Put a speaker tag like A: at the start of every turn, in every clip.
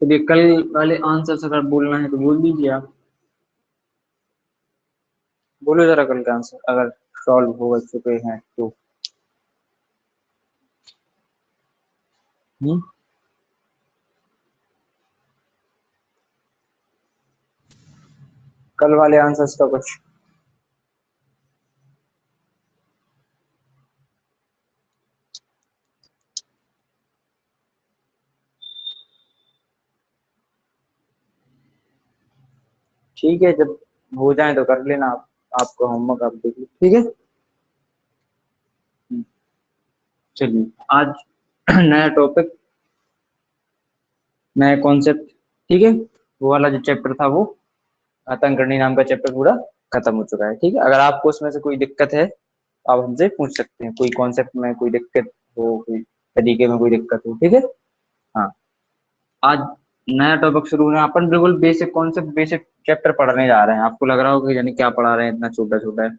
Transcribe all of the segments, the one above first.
A: तो ये कल वाले आंसर अगर बोलना है तो बोल दीजिए आप। बोलो जरा कल का आंसर अगर सॉल्व हो चुके हैं तो। हम्म। कल वाले आंसर्स का कुछ। ठीक है, जब हो जाए तो कर लेना आप। आपका होमवर्क आप देख लो, ठीक है। हम्म, चलिए आज नया टॉपिक, नया कॉन्सेप्ट, ठीक है। वो वाला जो चैप्टर था वो आतंकवादी नाम का चैप्टर पूरा खत्म हो चुका है, ठीक है। अगर आपको उसमें से कोई दिक्कत है आप हमसे पूछ सकते हैं, कोई कॉन्सेप्ट में कोई दिक्कत हो, कोई तरीके में कोई दिक्कत हो, ठीक है। हाँ, आज नया टॉपिक शुरू होना, अपन बिल्कुल बेसिक कॉन्सेप्ट बेसिक चैप्टर पढ़ने जा रहे हैं। आपको लग रहा होगा कि यानी क्या पढ़ा रहे हैं, इतना छोटा छोटा है,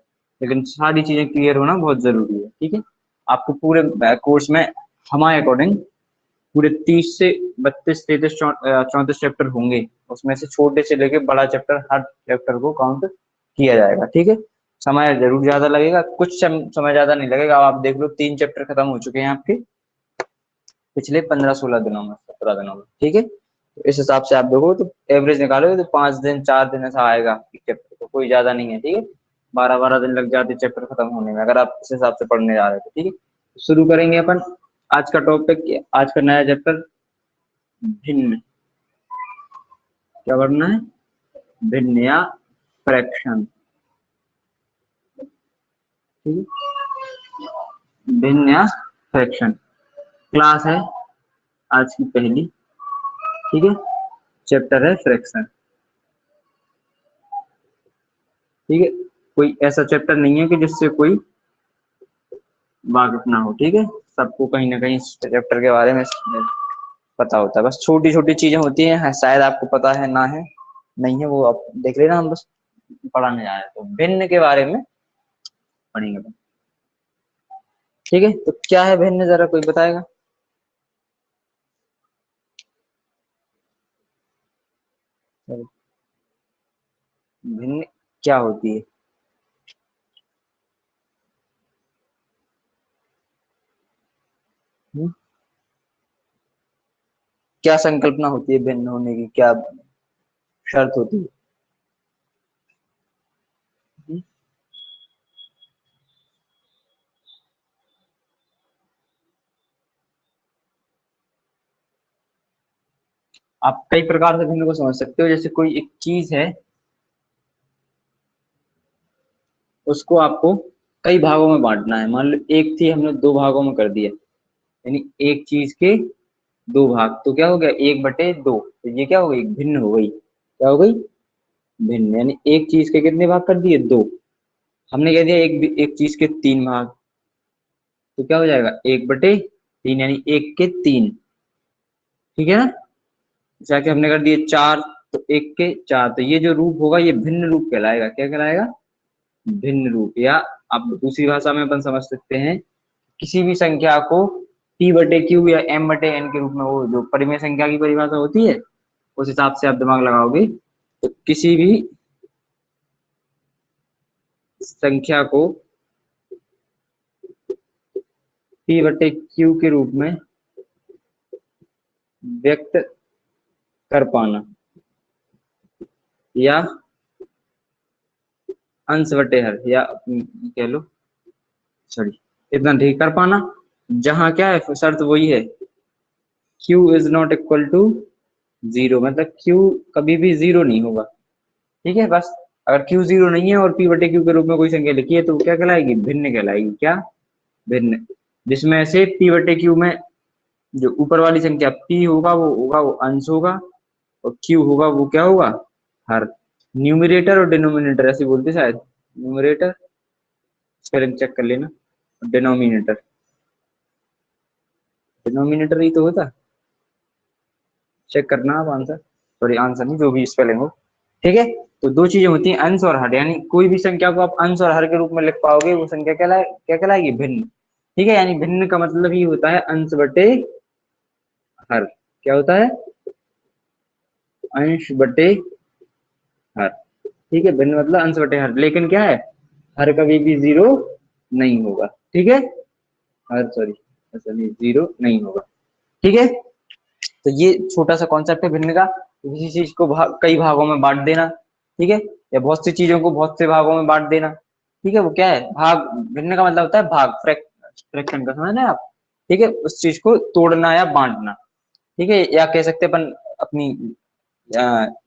A: लेकिन सारी चीजें क्लियर होना बहुत जरूरी है, ठीक है। आपको पूरे कोर्स में हमारे अकॉर्डिंग पूरे 30 से 32 33 34 चैप्टर होंगे। उसमें से छोटे से लेके बड़ा चैप्टर हर चैप्टर को काउंट किया जाएगा, ठीक है। समय जरूर ज्यादा लगेगा, कुछ समय ज्यादा नहीं लगेगा। अब आप देख लो 3 चैप्टर खत्म हो चुके हैं आपके पिछले 15-16 दिनों में, 17 दिनों में, ठीक है। तो इस हिसाब से आप देखो तो एवरेज निकालोगे तो 5 दिन 4 दिन ऐसा आएगा एक चैप्टर को, कोई ज्यादा नहीं है, ठीक है। 12-12 दिन लग जाते चैप्टर खत्म होने में अगर आप इस हिसाब से पढ़ने जा रहे थे, ठीक है। तो शुरू करेंगे अपन। आज का टॉपिक, आज का नया चैप्टर भिन्न। क्या पढ़ना है? भिन्न या फ्रैक्शन, ठीक है। भिन्न या फ्रैक्शन क्लास है आज की पहली, ठीक है। चैप्टर है फ्रैक्शन, ठीक है। कोई ऐसा चैप्टर नहीं है कि जिससे कोई वाकिफ ना हो, ठीक है। सबको कहीं ना कहीं इस चैप्टर के बारे में पता होता है। बस छोटी छोटी चीजें होती हैं, शायद आपको पता है ना है, नहीं है वो आप देख लेना। हम बस पढ़ाने जा रहे हैं तो भिन्न के बारे में पढ़ेंगे, ठीक है। तो क्या है भिन्न, जरा कोई बताएगा? भिन्न क्या होती है? हम्म? क्या संकल्पना होती है भिन्न होने की, क्या शर्त होती है? हम्म? आप कई प्रकार से भिन्न को समझ सकते हो। जैसे कोई एक चीज है, उसको आपको कई भागों में बांटना है। मान लो एक थी, हमने 2 भागों में कर दिया, यानी एक चीज के 2 भाग, तो क्या हो गया 1/2। तो ये क्या हो गई? भिन्न हो गई। क्या हो गई? भिन्न। यानी एक चीज के कितने भाग कर दिए? 2। हमने कह दिया एक एक चीज के 3 भाग, तो क्या हो जाएगा 1/3, यानी 1 के 3, ठीक है ना। जाके हमने कर दिए 4, तो 1 के 4, तो ये जो रूप होगा ये भिन्न रूप कहलाएगा। क्या कहलाएगा? भिन्न रूप। या आप दूसरी भाषा में अपन समझ सकते हैं, किसी भी संख्या को p/q या m/n के रूप में, वो जो परिमेय संख्या की परिभाषा होती है उस हिसाब से आप दिमाग लगाओगे तो किसी भी संख्या को p/q के रूप में व्यक्त कर पाना, या अंश बटे हर, या कह लो, सॉरी, इतना ठीक कर पाना। जहां क्या है शर्त वही है, q is not equal to 0, मतलब q कभी भी 0 नहीं होगा, ठीक है। बस अगर q 0 नहीं है और p/q के रूप में कोई संख्या लिखी है तो वो क्या कहलाएगी? भिन्न कहलाएगी। क्या? भिन्न। जिसमें से p/q में जो ऊपर वाली संख्या p होगा वो अंश होगा, और q होगा वो क्या होगा? हर। न्यूमरेटर और डिनोमिनेटर ऐसे बोलते शायद। न्यूमरेटर स्पेलिंग चेक कर लेना, डिनोमिनेटर, डिनोमिनेटर ही तो होता। चेक करना आप आंसर, सॉरी आंसर नहीं, जो भी स्पेलिंग हो, ठीक है। तो 2 चीजें होती हैं, अंश और हर। यानी कोई भी संख्या को आप अंश और हर के रूप में लिख पाओगे वो संख्या क्या कहलाएगी? भिन्न, ठीक है। यानी भिन्न का मतलब ही होता है अंश बटे हर। क्या होता है? अंश बटे हर, ठीक है। भिन्न मतलब अंश बटे हर, लेकिन क्या है, हर कभी भी जीरो नहीं होगा, ठीक है। हर सॉरी, ऐसा नहीं, जीरो नहीं होगा, ठीक है। तो ये छोटा सा कॉन्सेप्ट है भिन्न का। किसी चीज को कई भागों में बांट देना, ठीक है, या बहुत सी चीजों को बहुत से भागों में बांट देना, ठीक है, वो क्या है भाग। भिन्न का मतलब होता है भाग, फ्रैक्शन का, समझ रहे हैं आप, ठीक है, उस चीज को तोड़ना या बांटना, ठीक है। या कह सकते हैं अपन अपनी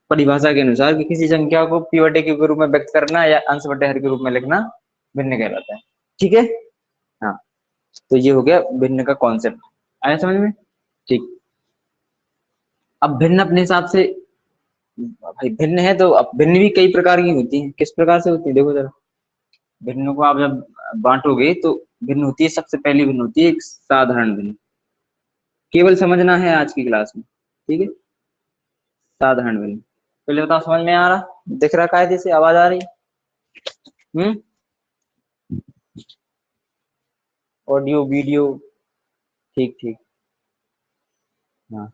A: परिभाषा के अनुसार कि किसी संख्या को p बटे q के रूप में व्यक्त करना या अंश बटे हर के रूप में लिखना भिन्न कहलाता है, ठीक है। हाँ, तो ये हो गया भिन्न का कॉन्सेप्ट, आया समझ में, ठीक। अब भिन्न अपने हिसाब से, भाई भिन्न है तो अब भिन्न भी कई प्रकार की होती है। किस प्रकार से होती है देखो जरा। भिन्न को आप जब बांटोगे तो भिन्न होती है, सबसे पहली भिन्न होती है एक साधारण भिन्न, केवल समझना है आज की क्लास में, ठीक है। साधारण भिन्न, पहले बताओ समझ में आ रहा, दिख रहा कायदे से, आवाज आ रही, ऑडियो वीडियो, ठीक ठीक, हाँ।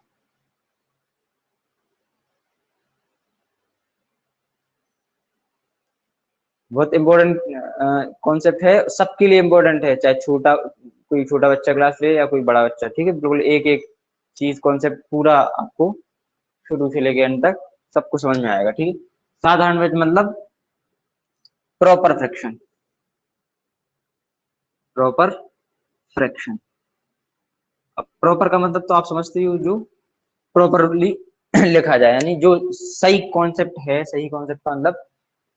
A: बहुत इंपॉर्टेंट कॉन्सेप्ट है, सबके लिए इंपॉर्टेंट है, चाहे छोटा कोई छोटा बच्चा क्लास ले या कोई बड़ा बच्चा, ठीक है। बिल्कुल एक एक चीज कॉन्सेप्ट पूरा आपको शुरू से लेके अंत तक सबको समझ में आएगा, ठीक है। साधारण विधि मतलब प्रॉपर फ्रैक्शन, प्रॉपर फ्रैक्शन। अब प्रॉपर का मतलब तो आप समझते हो, जो प्रॉपरली लिखा जाए, यानी जो सही कॉन्सेप्ट है। सही कॉन्सेप्ट का मतलब,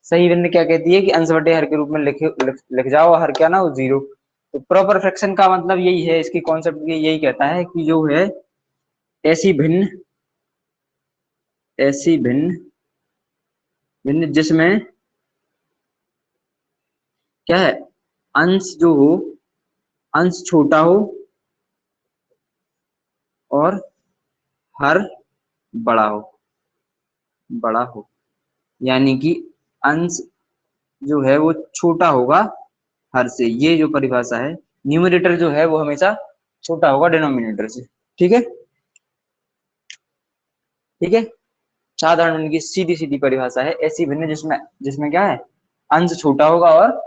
A: सही भिन्न क्या कहती है कि अंश बटे हर के रूप में लिख जाओ, हर क्या ना हो जीरो। तो प्रॉपर फ्रैक्शन का मतलब यही है, इसकी कॉन्सेप्ट यही कहता है कि जो है ऐसी भिन्न, ऐसी भिन्न, भिन्न जिसमें क्या है, अंश जो हो, अंश छोटा हो और हर बड़ा हो, बड़ा हो, यानी कि अंश जो है वो छोटा होगा हर से। ये जो परिभाषा है, न्यूमरेटर जो है वो हमेशा छोटा होगा डिनोमिनेटर से, ठीक है, ठीक है। साधारण भिन्न की सीधी सीधी परिभाषा है, ऐसी भिन्न जिसमें, जिसमें क्या है, अंश छोटा होगा और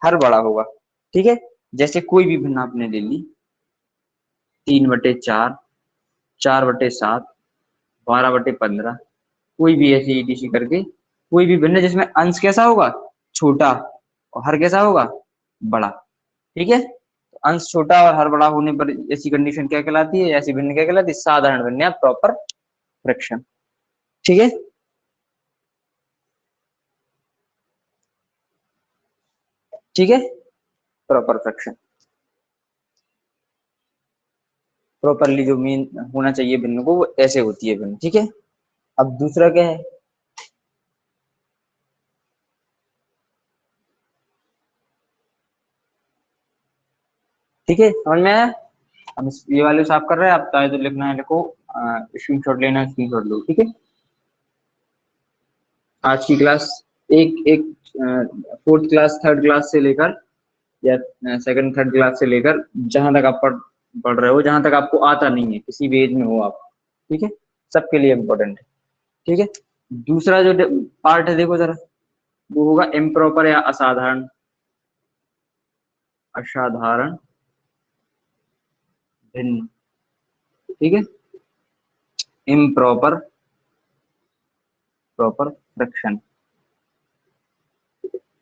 A: हर बड़ा होगा, ठीक है। जैसे कोई भी भिन्न आपने ले ली, 3/4, 4/7, 12/15, कोई भी ऐसी ईटीसी करके कोई भी भिन्न जिसमें अंश कैसा होगा, छोटा, और हर कैसा होगा, बड़ा, ठीक है। तो अंश छोटा और हर बड़ा होने पर ऐसी कंडीशन क्या कहलाती है, ऐसी भिन्न क्या कहलाती है, साधारण भिन्न या प्रॉपर फ्रैक्शन, ठीक है। ठीक है, प्रॉपर फ्रैक्शन, प्रॉपरली जो मीन होना चाहिए भिन्न को, वो ऐसे होती है भिन्न, ठीक है। अब दूसरा क्या है, ठीक है, समझ में आया। हम ये वाले साफ कर रहे हैं, आप चाहे तो लिखना है लिखो, स्क्रीनशॉट लेना है स्क्रीनशॉट लो, ठीक है। आज की क्लास एक एक फोर्थ क्लास, थर्ड क्लास से लेकर या सेकंड थर्ड क्लास से लेकर जहां तक आप पढ़ रहे हो, जहां तक आपको आता नहीं है, किसी भी एज में हो आप, ठीक है, सबके लिए इम्पोर्टेंट है, ठीक है। दूसरा जो पार्ट है देखो जरा, वो होगा इम्प्रॉपर या असाधारण, असाधारण भिन्न, ठीक है। इम्प्रॉपर, प्रॉपर फ्रैक्शन,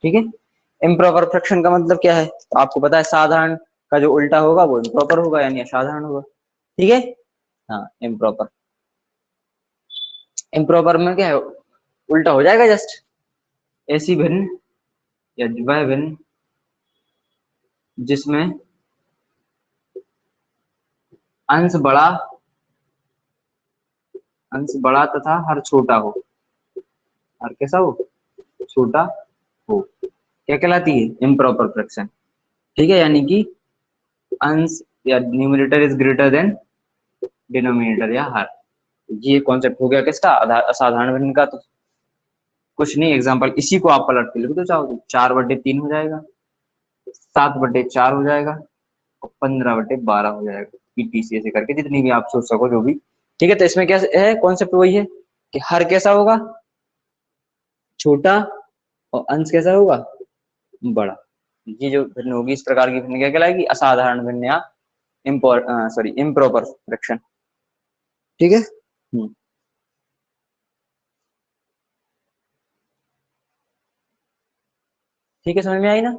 A: ठीक है। इम्प्रॉपर फ्रैक्शन का मतलब क्या है, तो आपको पता है साधारण का जो उल्टा होगा वो इम्प्रॉपर होगा, यानी असाधारण होगा, ठीक है। हाँ, इम्प्रॉपर, इम्प्रॉपर में क्या है, उल्टा हो जाएगा जस्ट। ऐसी भिन्न या वह भिन्न जिसमें अंश बड़ा, अंश बड़ा तथा हर छोटा हो, हर कैसा हो, छोटा हो, क्या कहलाती है, इम्प्रॉपर फ्रैक्शन, ठीक है। यानी कि अंश या numerator is greater than denominator या हर, ये कॉन्सेप्ट हो गया किसका, असाधारण भिन्न का। तो कुछ नहीं, एग्जांपल इसी को आप पलट के लिख दो चाहो तो, 4/3 हो जाएगा, 7/4 हो जाएगा, और 15/12 हो जाएगा, ईटीसी ऐसे करके जितनी भी आप सोच सको जो भी, ठीक है। तो इसमें क्या है, कॉन्सेप्ट वही है, कि हर कैसा होगा, छोटा, और अंश कैसा होगा, बड़ा। ये जो भिन्न होगी इस प्रकार की भिन्न क्या कहलाएगी, असाधारण भिन्न या इम्प्रॉपर फ्रैक्शन। ठीक है। ठीक है, समझ में आई ना।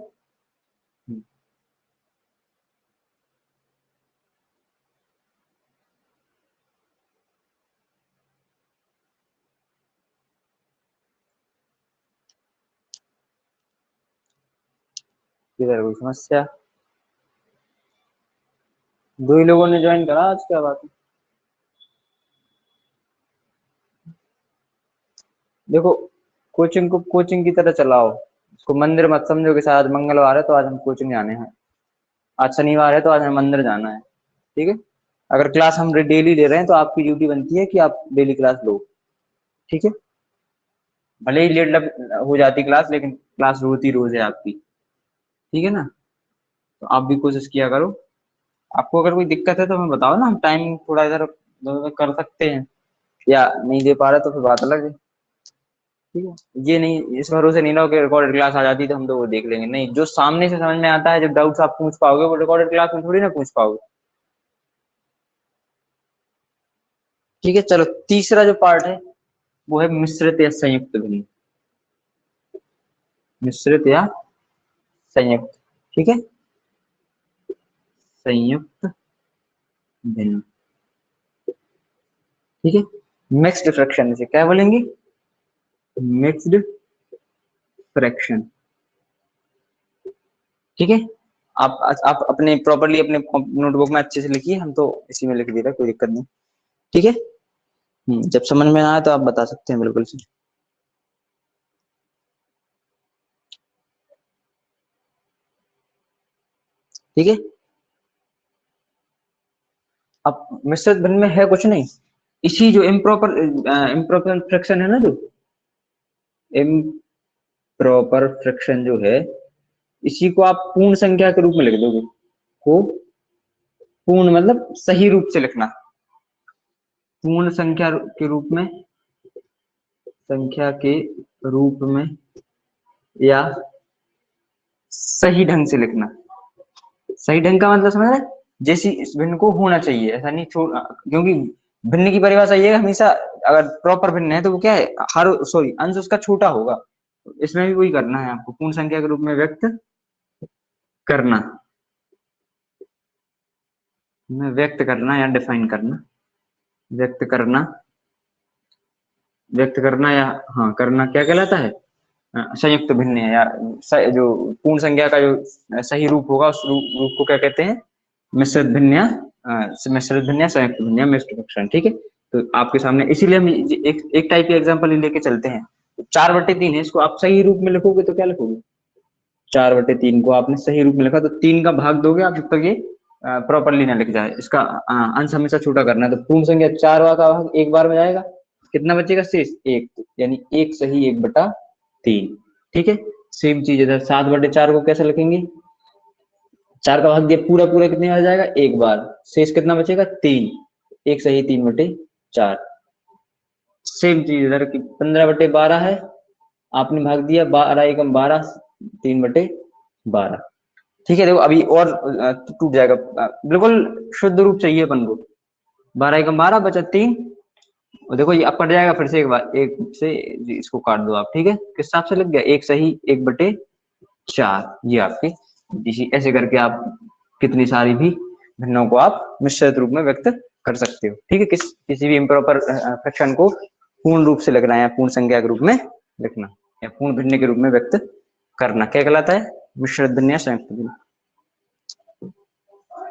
A: किधर कोई समस्या, दो ही लोगों ने ज्वाइन करा आज, क्या बात है। देखो, कोचिंग को कोचिंग की तरह चलाओ, इसको मंदिर मत समझो कि आज मंगलवार है तो आज हम कोचिंग जाने हैं, आज शनिवार है तो आज हमें मंदिर जाना है। ठीक है, अगर क्लास हम डेली ले रहे हैं तो आपकी ड्यूटी बनती है कि आप डेली क्लास लो। ठीक है, भले ही लेट हो जाती क्लास, लेकिन क्लास होती रोज है आपकी। ठीक है ना, तो आप भी कोशिश किया करो। आपको अगर कोई दिक्कत है तो हमें बताओ ना, हम टाइम थोड़ा इधर उधर कर सकते हैं, या नहीं दे पा रहे तो फिर बात अलग है। ठीक है, ये नहीं, इस भरोसे नहीं ना हो कि रिकॉर्डेड क्लास आ जाती तो हम तो वो देख लेंगे, नहीं, जो सामने से समझ में आता है, जो डाउट्स आप पूछ पाओगे वो रिकॉर्डेड क्लास में थोड़ी ना पूछ पाओगे। ठीक है, चलो तीसरा जो पार्ट है वो है मिश्रित या संयुक्त भिन्न। मिश्रित या संयुक्त, ठीक है, संयुक्त भिन्न। ठीक है, मिक्स्ड फ्रैक्शन से क्या बोलेंगे, मिक्स्ड फ्रैक्शन। ठीक है, आप अपने प्रॉपर्ली अपने नोटबुक में अच्छे से लिखिए, हम तो इसी में लिख दे रहे, कोई दिक्कत नहीं। ठीक है, जब समझ में ना आए तो आप बता सकते हैं बिल्कुल से। ठीक है, अब मिश्रित भिन्न में है कुछ नहीं, इसी जो इम्प्रॉपर फ्रैक्शन है ना, जो इम्प्रॉपर फ्रैक्शन जो है, इसी को आप पूर्ण संख्या के रूप में लिख दोगे। को पूर्ण मतलब सही रूप से लिखना, पूर्ण संख्या के रूप में या सही ढंग से लिखना। सही ढंग का मतलब समझ रहे, जैसी इस भिन्न को होना चाहिए, ऐसा नहीं छोड़, क्योंकि भिन्न की परिभाषा ये है हमेशा, अगर प्रॉपर भिन्न है तो वो क्या है, हर अंश उसका छोटा होगा। इसमें भी वही करना है आपको, पूर्ण संख्या के रूप में व्यक्त करना, व्यक्त करना या डिफाइन करना, व्यक्त करना, व्यक्त करना या हाँ करना क्या कहलाता है, संयुक्त भिन्न है, या जो पूर्ण संख्या का जो सही रूप होगा उस रूप को क्या कहते हैं, मिश्रित भिन्न या मिश्रित भिन्न या संयुक्त भिन्न या मिश्र फ्रैक्शन। ठीक है, तो आपके सामने इसीलिए हम एक टाइप के एग्जांपल लेके चलते हैं। तो 4/3 है, इसको आप सही रूप में लिखोगे तो क्या लिखोगे, 4/3 को आपने सही रूप में लिखा तो 3 का भाग दोगे आप, जब तक ये प्रॉपरली ना लिख जाए, इसका अंश हमेशा छोटा करना है। तो पूर्ण संख्या 4 का भाग एक बार में जाएगा, कितना बचेगा शेष, एक, यानी 1 सही 1/3। ठीक है, सेम चीज इधर 7/4 को कैसे लिखेंगे, 4 का भाग दिया पूरा पूरा कितने बार जाएगा, एक बार, शेष कितना बचेगा, 3, 1 सही 3/4। सेम चीज इधर की 15/12 है, आपने भाग दिया 12 एकम 12, 3/12। ठीक है, देखो अभी और टूट जाएगा, बिल्कुल शुद्ध रूप चाहिए अपन को, 12 एकम 12 बचा 3, और देखो ये अब कट जाएगा फिर से एक बार, एक से इसको काट दो आप। ठीक है, किस हिसाब से लग गया, 1 सही 1/4, ये आपके, इसी ऐसे करके आप कितनी सारी भी भिन्नों को आप मिश्रित रूप में व्यक्त कर सकते हो। ठीक है, किसी भी इम्प्रॉपर फ्रैक्शन को पूर्ण रूप से लिखना है, पूर्ण संख्या के रूप में लिखना, या पूर्ण भिन्न के रूप में व्यक्त करना क्या कहलाता है, मिश्रित भिन्न या संयुक्त भिन्न।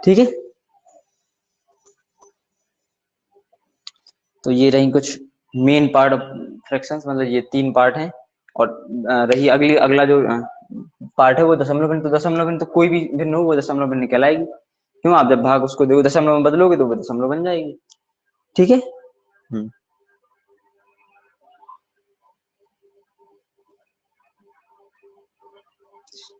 A: ठीक है, तो ये रही कुछ मेन पार्ट ऑफ फ्रैक्शंस, मतलब ये 3 पार्ट हैं। और रही अगला जो पार्ट है वो दशमलव भिन्न। तो दशमलव भिन्न तो कोई भी भिन्न हो वो दशमलव भिन्न कहलाएगी, क्यों, आप जब भाग उसको देखो दशमलव में बदलोगे तो वो दशमलव बन जाएगी। ठीक है,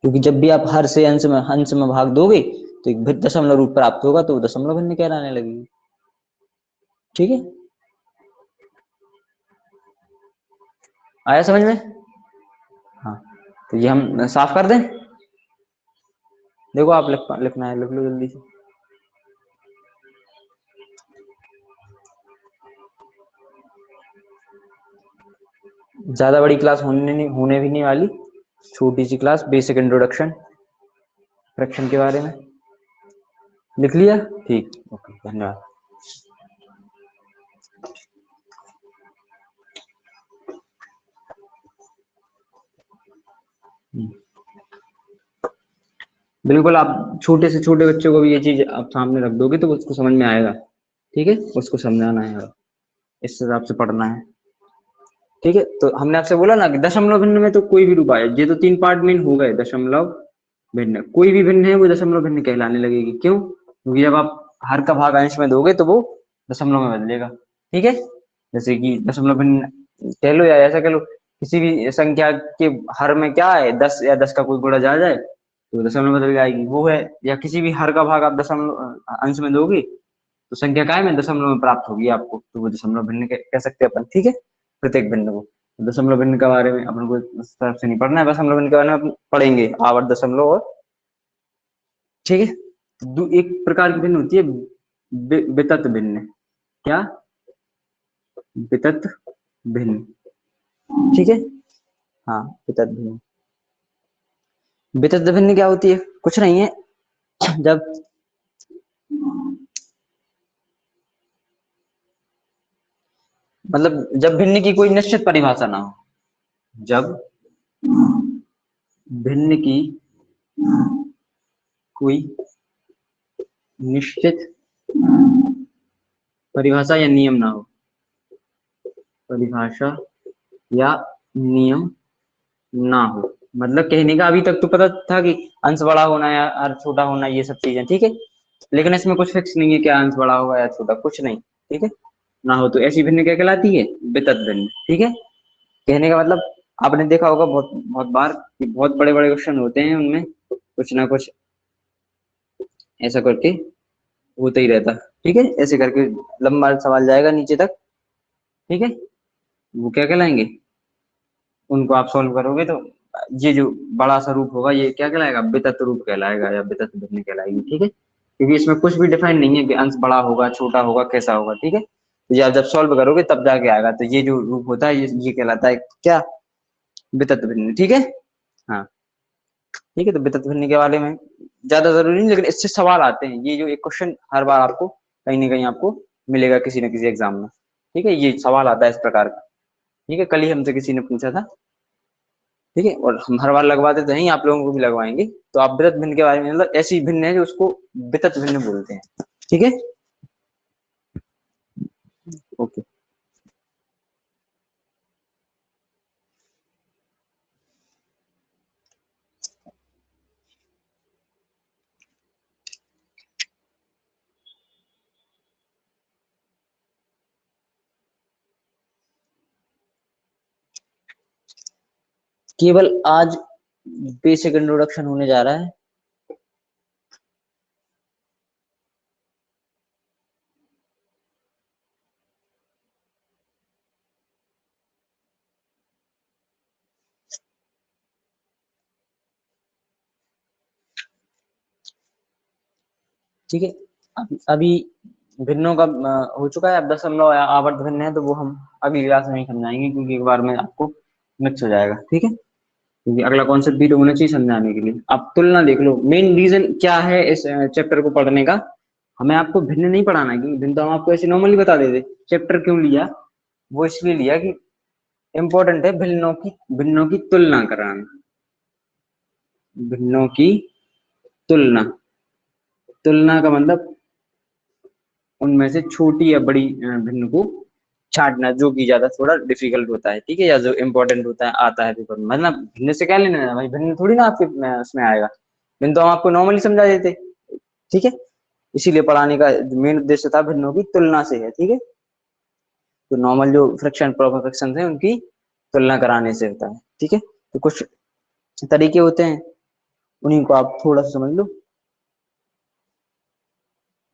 A: क्योंकि जब भी आप हर से अंश में भाग दोगे तो एक दशमलव रूप प्राप्त होगा, तो दशमलव भिन्न कहलाने लगेगी। ठीक है, आया समझ में? हाँ, तो ये हम साफ कर दें। देखो आप लिखना है, लिख लो जल्दी से। ज्यादा बड़ी क्लास होने भी नहीं वाली, छोटी सी क्लास, बेसिक इंट्रोडक्शन फ्रैक्शन के बारे में। लिख लिया? ठीक, ओके, धन्यवाद। बिल्कुल, आप छोटे से छोटे बच्चों को भी ये चीज आप सामने रख दोगे तो उसको समझ में आएगा। ठीक है, उसको समझाना है, इस हिसाब से पढ़ना है। ठीक है, तो हमने आपसे बोला ना कि दशमलव भिन्न में तो कोई भी रूप आए, ये तो 3 पार्ट में हो गए। दशमलव भिन्न, कोई भी भिन्न है वो दशमलव भिन्न कहलाने लगेगी। क्यों? क्योंकि जब आप हर का भाग अंश में दोगे तो वो दशमलव में बदलेगा। ठीक है, जैसे कि दशमलव भिन्न कह लो या ऐसा कह लो, किसी भी संख्या के हर में क्या है, 10 या 10 का कोई गुणा जा जाए तो दशमलव बदल जाएगी, वो है। या किसी भी हर का भाग आप दशमलव अंश में दोगे तो संख्या काय में दशमलव में प्राप्त होगी आपको, तो वो दशमलव भिन्न कह सकते हैं अपन। ठीक है, प्रत्येक भिन्न को। दशमलव भिन्न के बारे में अपन को इस तरफ से नहीं पढ़ना है, दशमलव भिन्न के बारे में अपन पढ़ेंगे आवर्त दशमलव और। ठीक है, एक प्रकार की भिन्न होती है वितत भिन्न। क्या? वितत भिन्न। ठीक है, हाँ, वितत भिन्न। वितत भिन्न क्या होती है? कुछ नहीं है, जब मतलब जब भिन्न की कोई निश्चित परिभाषा ना हो, जब भिन्न की कोई निश्चित परिभाषा या नियम ना हो, परिभाषा या नियम ना हो। मतलब कहने का अभी तक तो पता था कि अंश बड़ा होना या और छोटा होना, ये सब चीजें। ठीक है, लेकिन इसमें कुछ फिक्स नहीं है क्या अंश बड़ा होगा या छोटा, कुछ नहीं। ठीक है, ना हो तो ऐसी भिन्न क्या कहलाती है? वितत भिन्न। ठीक है, कहने का मतलब आपने देखा होगा बहुत बहुत बार कि बहुत बड़े बड़े क्वेश्चन होते हैं, उनमें कुछ ना कुछ ऐसा करके होता ही रहता। ठीक है, ऐसे करके लंबा सवाल जाएगा नीचे तक। ठीक है, वो क्या कहलाएंगे? उनको आप सॉल्व करोगे तो ये जो बड़ा सा रूप होगा ये क्या कहलाएगा? वितत रूप कहलाएगा या वितत भिन्न कहलाएगी। ठीक है, क्योंकि इसमें कुछ भी डिफाइन नहीं है कि अंश बड़ा होगा, छोटा होगा, कैसा होगा। ठीक है, तो ये आप जब सॉल्व करोगे तब जाके आएगा। तो ये जो रूप होता है ये कहलाता है क्या? वितत भिन्न। ठीक है, हाँ। ठीक है, तो वितत भिन्न के बारे में ज्यादा जरूरी नहीं, लेकिन इससे सवाल आते हैं। ये जो एक क्वेश्चन हर बार आपको कहीं ना कहीं आपको मिलेगा किसी न किसी एग्जाम में। ठीक है, ये सवाल आता है इस प्रकार का। ठीक है, कल ही हमसे किसी ने पूछा था। ठीक है, और हम हर बार लगवाते तो नहीं, आप लोगों को भी लगवाएंगे। तो आप वितत भिन्न के बारे में, मतलब ऐसी भिन्न है जो उसको वितत भिन्न बोलते हैं। ठीक है, ओके। केवल आज बेसिक इंट्रोडक्शन होने जा रहा है। ठीक है, अभी भिन्नों का हो चुका है। अब दशमलव या आवर्त भिन्न है तो वो हम अगली क्लास में ही समझाएंगे, क्योंकि एक बार में आपको मिक्स हो जाएगा। ठीक है, क्योंकि अगला कॉन्सेप्ट भी तो होना चाहिए समझाने के लिए। आप तुलना देख लो, मेन रीजन क्या है इस चैप्टर को पढ़ने का। हमें आपको भिन्न नहीं पढ़ाना है, क्योंकि भिन्न तो हम आपको ऐसे नॉर्मली बता देते। चैप्टर क्यों लिया? वो इसलिए लिया कि इम्पोर्टेंट है भिन्नों की तुलना कराना। भिन्नों की तुलना, तुलना का मतलब उनमें से छोटी या बड़ी भिन्न को छांटना, जो कि ज्यादा थोड़ा डिफिकल्ट होता है। ठीक है, या जो इम्पोर्टेंट होता है, आता है पेपर में। मतलब भिन्न से क्या लेना है भाई, भिन्न थोड़ी ना आपके उसमें आएगा। भिन्न तो हम आपको नॉर्मली समझा देते। ठीक है, इसीलिए पढ़ाने का मेन उद्देश्य था भिन्नों की तुलना से है। ठीक है, तो नॉर्मल जो फ्रैक्शन प्रॉपर फ्रैक्शन है उनकी तुलना कराने से होता है। ठीक है, तो कुछ तरीके होते हैं, उन्हीं को आप थोड़ा सा समझ लो।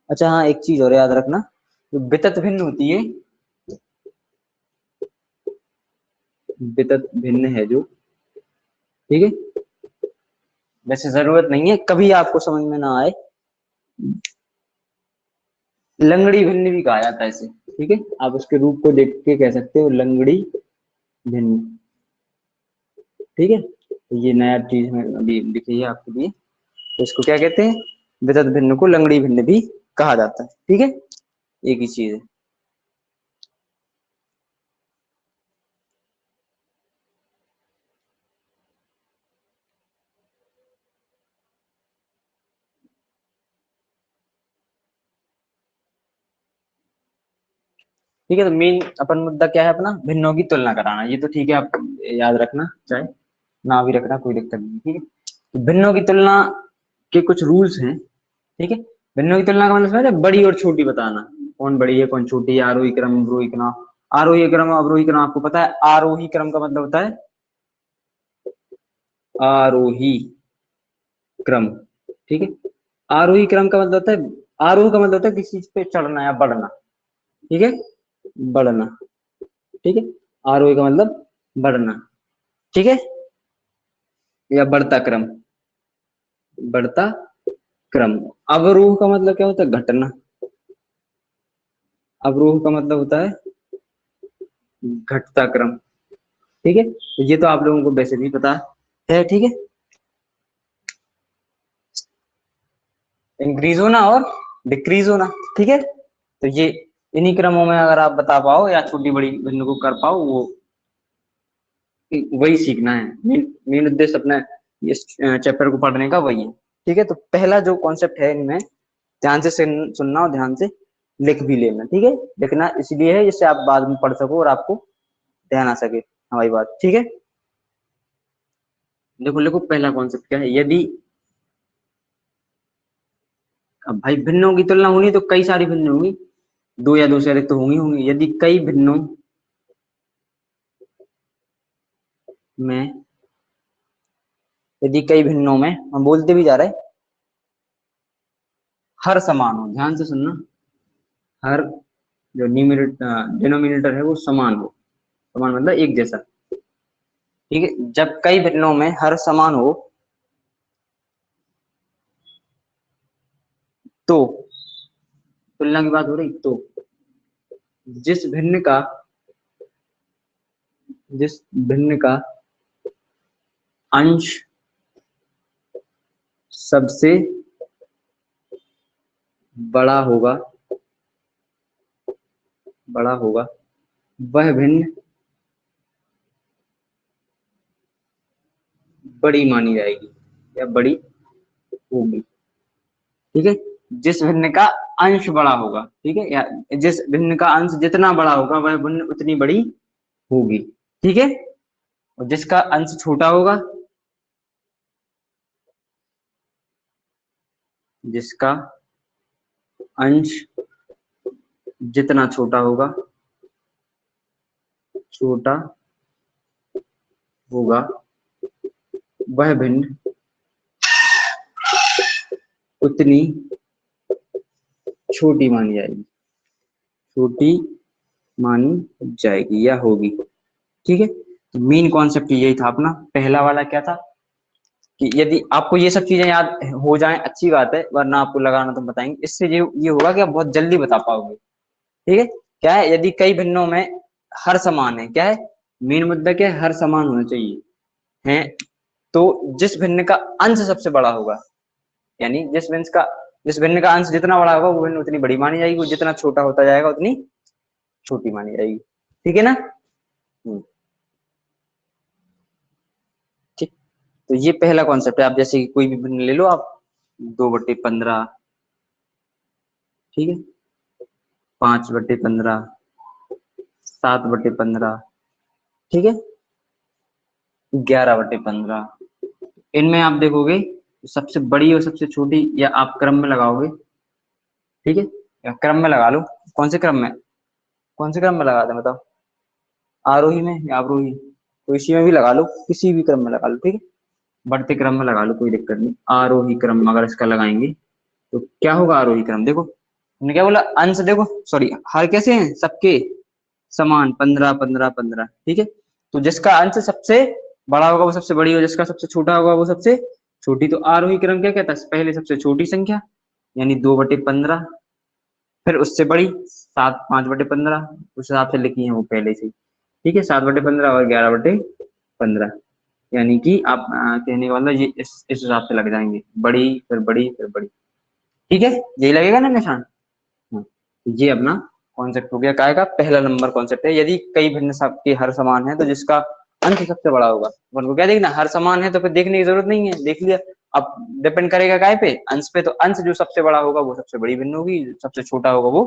A: अच्छा हाँ, एक चीज और याद रखना, जो वितत भिन्न होती है, वितत भिन्न है जो, ठीक है। वैसे जरूरत नहीं है, कभी आपको समझ में ना आए, लंगड़ी भिन्न भी कहा जाता है इसे, ठीक है। आप उसके रूप को देख के कह सकते हो लंगड़ी भिन्न, ठीक है। तो ये नया चीज में अभी दिखी है आपके लिए, तो इसको क्या कहते हैं, वितत भिन्न को लंगड़ी भिन्न भी कहा जाता है, ठीक है। एक ही चीज है। ठीक है, तो मेन अपन मुद्दा क्या है अपना, भिन्नों की तुलना कराना। ये तो ठीक है, आप याद रखना, चाहे ना भी रखना कोई दिक्कत नहीं, ठीक है। तो भिन्नों की तुलना के कुछ रूल्स हैं, ठीक है। भिन्नों की तुलना का मतलब समझ, बड़ी और छोटी बताना, कौन बड़ी है कौन छोटी है, आरोही क्रम अवरोही क्रम। आरोही क्रम अवरोही क्रम आपको पता है, आरोही क्रम का मतलब होता है आरोही क्रम, ठीक है। आरोही क्रम का मतलब होता है, आरोह का मतलब होता है किसी चीज पे चढ़ना या बढ़ना, ठीक है, बढ़ना, ठीक है। आरोही का मतलब बढ़ना, ठीक है, या बढ़ता क्रम, बढ़ता क्रम। अवरोह का मतलब क्या होता है, घटना। अवरोह का मतलब होता है घटता क्रम, ठीक है। तो ये तो आप लोगों को वैसे भी पता है, ठीक है। इंक्रीज होना और डिक्रीज होना, ठीक है। तो ये इन्हीं क्रमों में अगर आप बता पाओ या छोटी बड़ी भिन्न को कर पाओ, वो वही सीखना है। मेन उद्देश्य अपना इस चैप्टर को पढ़ने का वही है, ठीक है। तो पहला जो कॉन्सेप्ट है इनमें, ध्यान से सुनना और ध्यान से लिख भी लेना, ठीक है। लिखना इसलिए है जिससे आप बाद में पढ़ सको और आपको ध्यान आ सके हमारी बात, ठीक है। देखो लिखो, पहला कॉन्सेप्ट क्या है, यदि, अब भाई भिन्नों की तुलना होनी तो कई सारी भिन्न होंगी, दो या दो से अधिक तो होंगी होंगी। यदि कई भिन्नों में, यदि कई भिन्नों में, हम बोलते भी जा रहे हैं, हर समान हो, ध्यान से सुनना, हर जो डिनोमिनेटर है वो समान हो, समान मतलब एक जैसा, ठीक है। जब कई भिन्नों में हर समान हो तो, तुलना की बात हो रही तो, जिस भिन्न का, जिस भिन्न का अंश सबसे बड़ा होगा, बड़ा होगा, वह भिन्न बड़ी मानी जाएगी या बड़ी होगी, ठीक है। जिस भिन्न का अंश बड़ा होगा, ठीक है, या जिस भिन्न का अंश जितना बड़ा होगा वह भिन्न उतनी बड़ी होगी, ठीक है। और जिसका अंश छोटा होगा, जिसका अंश जितना छोटा होगा, छोटा होगा, वह भिन्न उतनी छोटी मानी जाएगी, छोटी मानी जाएगी या होगी, ठीक है। तो मेन कॉन्सेप्ट यही था अपना, पहला वाला क्या था कि यदि आपको ये सब चीजें याद हो जाएं अच्छी बात है, वरना आपको लगाना तो बताएंगे, इससे ये होगा कि आप बहुत जल्दी बता पाओगे, ठीक है। क्या है, यदि कई भिन्नों में हर समान है, क्या है मेन मुद्दा, क्या है, हर समान होना चाहिए है, तो जिस भिन्न का अंश सबसे बड़ा होगा, यानी जिस भिन्न का अंश जितना बड़ा होगा वो भिन्न उतनी बड़ी मानी जाएगी, वो जितना छोटा होता जाएगा उतनी छोटी मानी जाएगी, ठीक है ना। ठीक। तो ये पहला कॉन्सेप्ट है। आप जैसे कि कोई भी भिन्न ले लो आप, 2/15, ठीक है, 5/15, 7/15, ठीक है, 11/15। इनमें आप देखोगे सबसे बड़ी और सबसे छोटी, या आप क्रम में लगाओगे, ठीक है, या क्रम में लगा लो, कौन से क्रम में, कौन से क्रम में लगा दें बताओ, आरोही में या अवरोही, तो इसी में भी लगा लो, किसी भी क्रम में लगा लो, ठीक है, बढ़ते क्रम में लगा लो, कोई दिक्कत नहीं। आरोही क्रम में अगर इसका लगाएंगे तो क्या होगा, आरोही क्रम देखो, हमने क्या बोला, अंश देखो, सॉरी, हर कैसे हैं सबके समान, 15 15 15, ठीक है। तो जिसका अंश सबसे बड़ा होगा वो सबसे बड़ी हो, जिसका सबसे छोटा होगा वो सबसे छोटी। तो आरोही क्रम क्या कहता है, पहले सबसे छोटी संख्या यानी 2/15, फिर उससे बड़ी 7 5/15, उस हिसाब से लिखी है वो पहले से। ठीक है, 7/15 और 11/15, यानी कि आप कहने का मतलब ये इस हिसाब से लग जाएंगे, बड़ी फिर बड़ी फिर बड़ी। ठीक है, यही लगेगा ना निशान। हाँ, ये अपना कॉन्सेप्ट हो गया, काय का पहला नंबर कॉन्सेप्ट है। यदि कई भिन्न के हर समान है तो जिसका अंश सबसे बड़ा होगा। अपन को क्या देखना, हर समान है तो फिर देखने की जरूरत नहीं है, देख लिया। अब डिपेंड करेगा काय पे, अंश पे। तो अंश जो सबसे बड़ा होगा वो सबसे बड़ी भिन्न होगी, सबसे छोटा होगा वो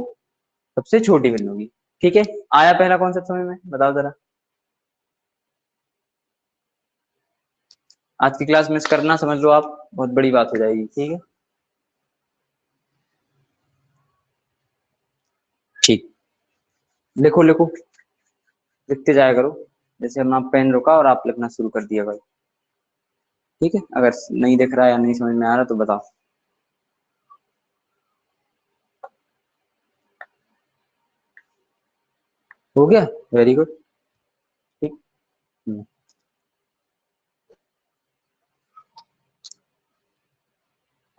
A: सबसे छोटी भिन्न होगी। ठीक है, आया पहला कॉन्सेप्ट समझ में, बताओ जरा। आज की क्लास मिस करना समझ लो आप, बहुत बड़ी बात हो जाएगी। ठीक है, ठीक, लिखो लिखो, लिखते जाया करो। जैसे हम आप पेन रुका और आप लिखना शुरू कर दिया भाई। ठीक है, अगर नहीं दिख रहा है या नहीं समझ में आ रहा तो बताओ। हो गया, वेरी गुड। ठीक। हम्म।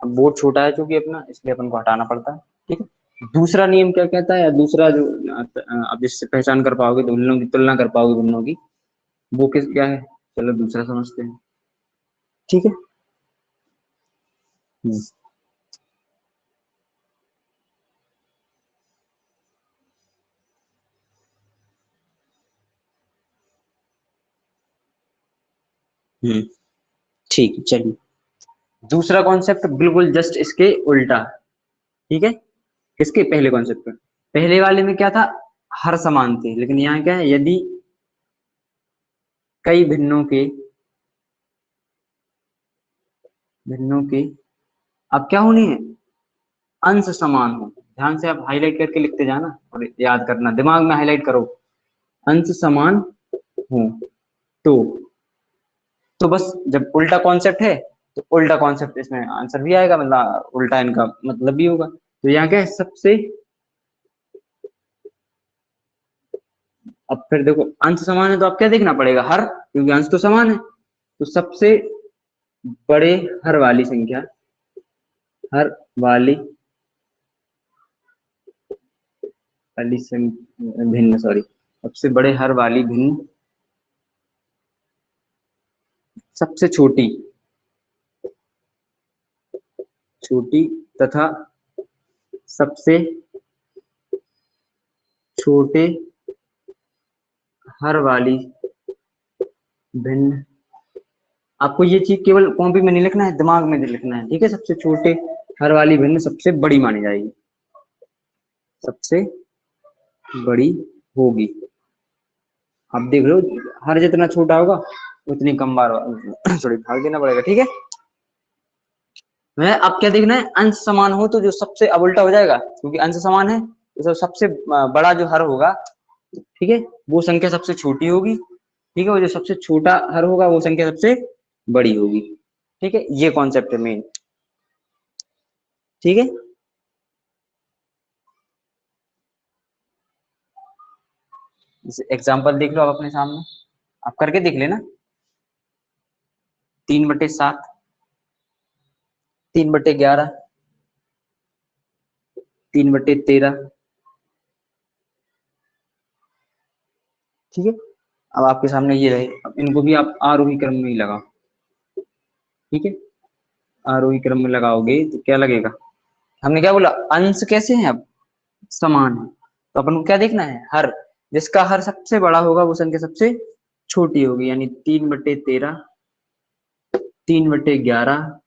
A: अब बोर्ड छोटा है चूंकि अपना, इसलिए अपन को हटाना पड़ता है। ठीक है, दूसरा नियम क्या कहता है, या दूसरा जो आप जिससे पहचान कर पाओगे, भिन्नों की तुलना कर पाओगे भिन्नों की, वो किस क्या है, चलो दूसरा समझते हैं। ठीक है। हम्म। हम्म, ठीक है, चलिए। दूसरा कॉन्सेप्ट बिल्कुल जस्ट इसके उल्टा। ठीक है, किसके पहले कॉन्सेप्ट पे, पहले वाले में क्या था, हर समान थे, लेकिन यहाँ क्या है, यदि कई भिन्नों के अब क्या होनी है, अंश समान हो। ध्यान से आप हाईलाइट करके लिखते जाना और याद करना, दिमाग में हाईलाइट करो, अंश समान हो। तो तो बस जब उल्टा कॉन्सेप्ट है तो उल्टा कॉन्सेप्ट इसमें आंसर भी आएगा, मतलब उल्टा इनका मतलब भी होगा। तो यहाँ क्या है, सबसे, अब फिर देखो अंश समान है तो अब क्या देखना पड़ेगा, हर, क्योंकि अंश तो समान है। तो सबसे बड़े हर वाली संख्या, हर वाली वाली भिन्न, सॉरी, सबसे बड़े हर वाली भिन्न, सबसे छोटी छोटी तथा सबसे छोटे हर वाली भिन्न। आपको ये चीज केवल कॉपी में नहीं लिखना है, दिमाग में लिखना है। ठीक है, सबसे छोटे हर वाली भिन्न सबसे बड़ी मानी जाएगी, सबसे बड़ी होगी। आप देख लो, हर जितना छोटा होगा उतनी कम बार सॉरी भाग देना पड़ेगा। ठीक है, मैं अब क्या देखना है, अंश समान हो तो जो सबसे, अब उल्टा हो जाएगा क्योंकि अंश समान है तो सबसे बड़ा जो हर होगा, ठीक है, वो संख्या सबसे छोटी होगी। ठीक है, वो जो सबसे छोटा हर होगा वो संख्या सबसे बड़ी होगी। ठीक है, ये कॉन्सेप्ट है मेन। ठीक है, एग्जाम्पल देख लो आप अपने सामने, आप करके देख लेना। 3/7, 3/11, 3/13। ठीक है, अब आपके सामने ये रहे, अब इनको भी आप आरोही क्रम में ही लगाओ। ठीक है, आरोही क्रम में लगाओगे तो क्या लगेगा, हमने क्या बोला, अंश कैसे हैं अब, समान है। तो अपन को क्या देखना है, हर, जिसका हर सबसे बड़ा होगा वो संख्या सबसे छोटी होगी, यानी 3/13, 3/11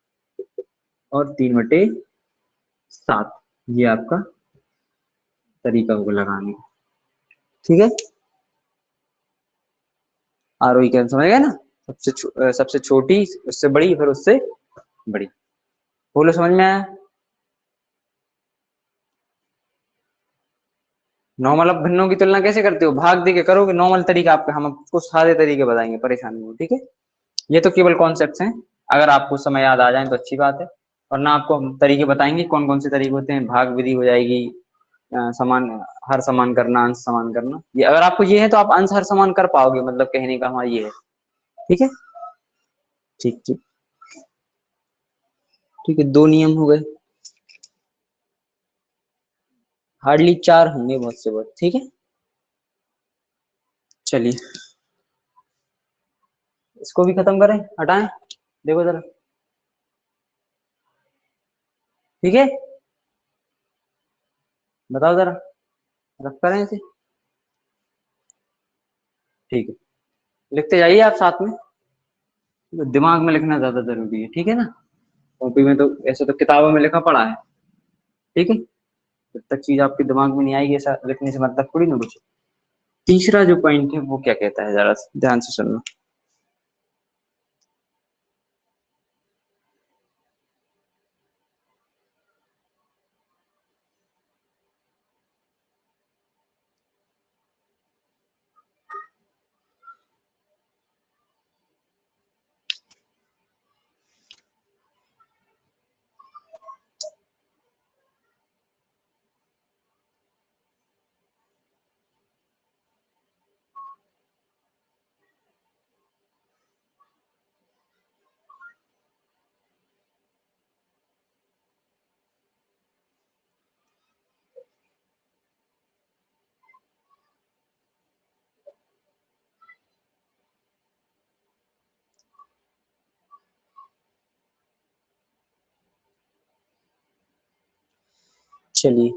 A: और 3/7। ये आपका तरीका होगा लगाने का। ठीक है, आरोही क्रम समझ गए ना, सबसे छोटी, उससे बड़ी, फिर उससे बड़ी। बोलो, समझ में आया। नॉर्मल अब भिन्नों की तुलना कैसे करते हो, भाग दे के करोगे, नॉर्मल तरीका आपका, हम आपको सारे तरीके बताएंगे, परेशानी हो। ठीक है, ये तो केवल कॉन्सेप्ट्स हैं, अगर आपको समय याद आ जाए तो अच्छी बात है, वरना आपको हम तरीके बताएंगे कौन कौन से तरीके होते हैं, भाग विधि हो जाएगी, समान, हर समान करना, अंश समान करना, ये अगर आपको ये है तो आप अंश हर समान कर पाओगे, मतलब कहने का हमारा ये है। ठीक है, ठीक ठीक ठीक है, 2 नियम हो गए, हार्डली 4 होंगे बहुत से बहुत। ठीक है, चलिए इसको भी खत्म करें, हटाएं, देखो जरा। ठीक है, बताओ जरा, रख करें इसे। ठीक है, लिखते जाइए आप साथ में, तो दिमाग में लिखना ज्यादा जरूरी है। ठीक है ना, कॉपी में तो ऐसे तो किताबों में लिखा पड़ा है। ठीक है, जब तक चीज आपके दिमाग में नहीं आएगी ऐसा लिखने से मतलब थोड़ी ना कुछ। तीसरा जो पॉइंट है वो क्या कहता है, जरा ध्यान से सुनना। चलिए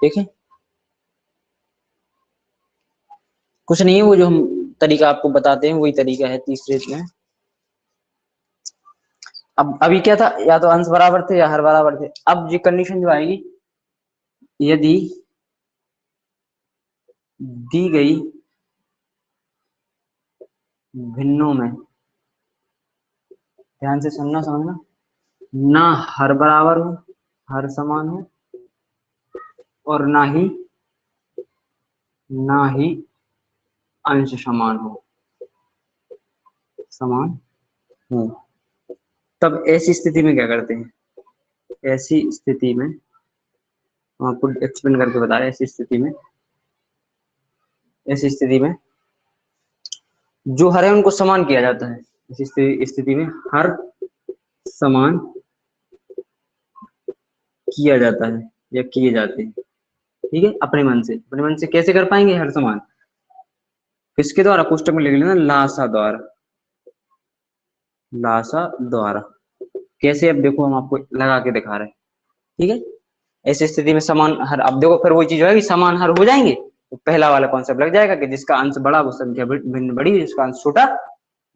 A: देखें, कुछ नहीं है, वो जो हम तरीका आपको बताते हैं वही तरीका है तीसरे में। अब अभी क्या था, या तो अंश बराबर थे या हर बराबर थे। अब ये कंडीशन जो आएगी, यदि दी गई भिन्नों में, ध्यान से सुनना समझना, ना हर बराबर हो, हर समान हो, और ना ही अंश समान हो, समान हो, तब ऐसी स्थिति में क्या करते हैं। ऐसी स्थिति में हम आपको एक्सप्लेन करके बता रहे हैं। ऐसी स्थिति में जो हर है उनको समान किया जाता है। इस स्थिति में हर समान किया जाता है या किए जाते हैं। ठीक है, अपने मन से कैसे कर पाएंगे हर समान, किसके द्वारा, पुस्तक में लिख लेना, लासा द्वारा, लासा द्वारा। कैसे, अब देखो हम आपको लगा के दिखा रहे हैं। ठीक है, ऐसी स्थिति में समान हर, अब देखो फिर वो चीज होगी, समान हर हो जाएंगे तो पहला वाला कॉन्सेप्ट लग जाएगा कि जिसका अंश बड़ा वो संख्या भिन्न बड़ी, जिसका अंश छोटा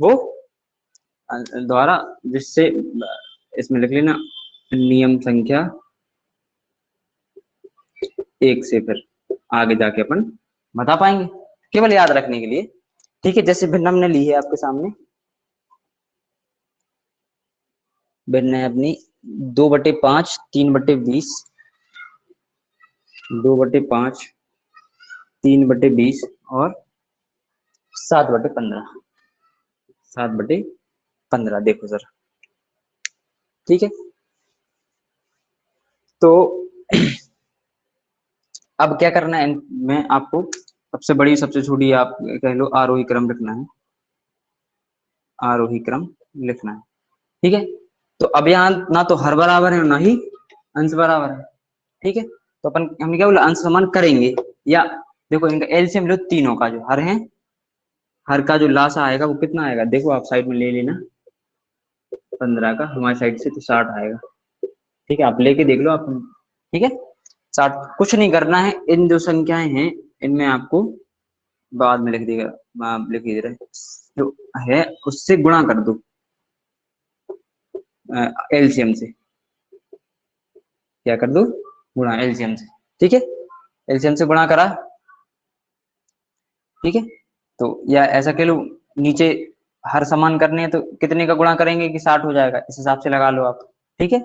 A: वो द्वारा, जिससे इसमें लिख लेना नियम संख्या 1 से फिर आगे जाके अपन बता पाएंगे, केवल याद रखने के लिए। ठीक है, जैसे भिन्न हमने ली है आपके सामने, भिन्न है अपनी 2/5, 3/20, 2/5, 3/20 और 7/15, 7/15। देखो सर, ठीक है, तो अब क्या करना है, मैं आपको सबसे बड़ी सबसे छोटी आप कह लो आरोही क्रम लिखना है, आरोही क्रम लिखना है। ठीक है, तो अब यहाँ ना तो हर बराबर है ना ही अंश बराबर है। ठीक है, तो अपन हम क्या बोला, अंश समान करेंगे, या देखो इनका एलसीएम लो, तीनों का जो हर है, हर का जो लासा आएगा वो कितना आएगा, देखो आप साइड में ले लेना, 15 का, हमारी साइड से तो 60 आएगा। ठीक है, आप लेके देख लो आप। ठीक है, 60, कुछ नहीं करना है, इन जो संख्याएं हैं इनमें आपको बाद में लिख देगा, लिख दे रहे जो है उससे गुणा कर दो एलसीएम से, क्या कर दो, गुणा एलसीएम से। ठीक है, एलसीएम से गुणा करा। ठीक है, तो या ऐसा कह लो, नीचे हर समान करने हैं तो कितने का गुणा करेंगे कि 60 हो जाएगा, इस हिसाब से लगा लो आप। ठीक है,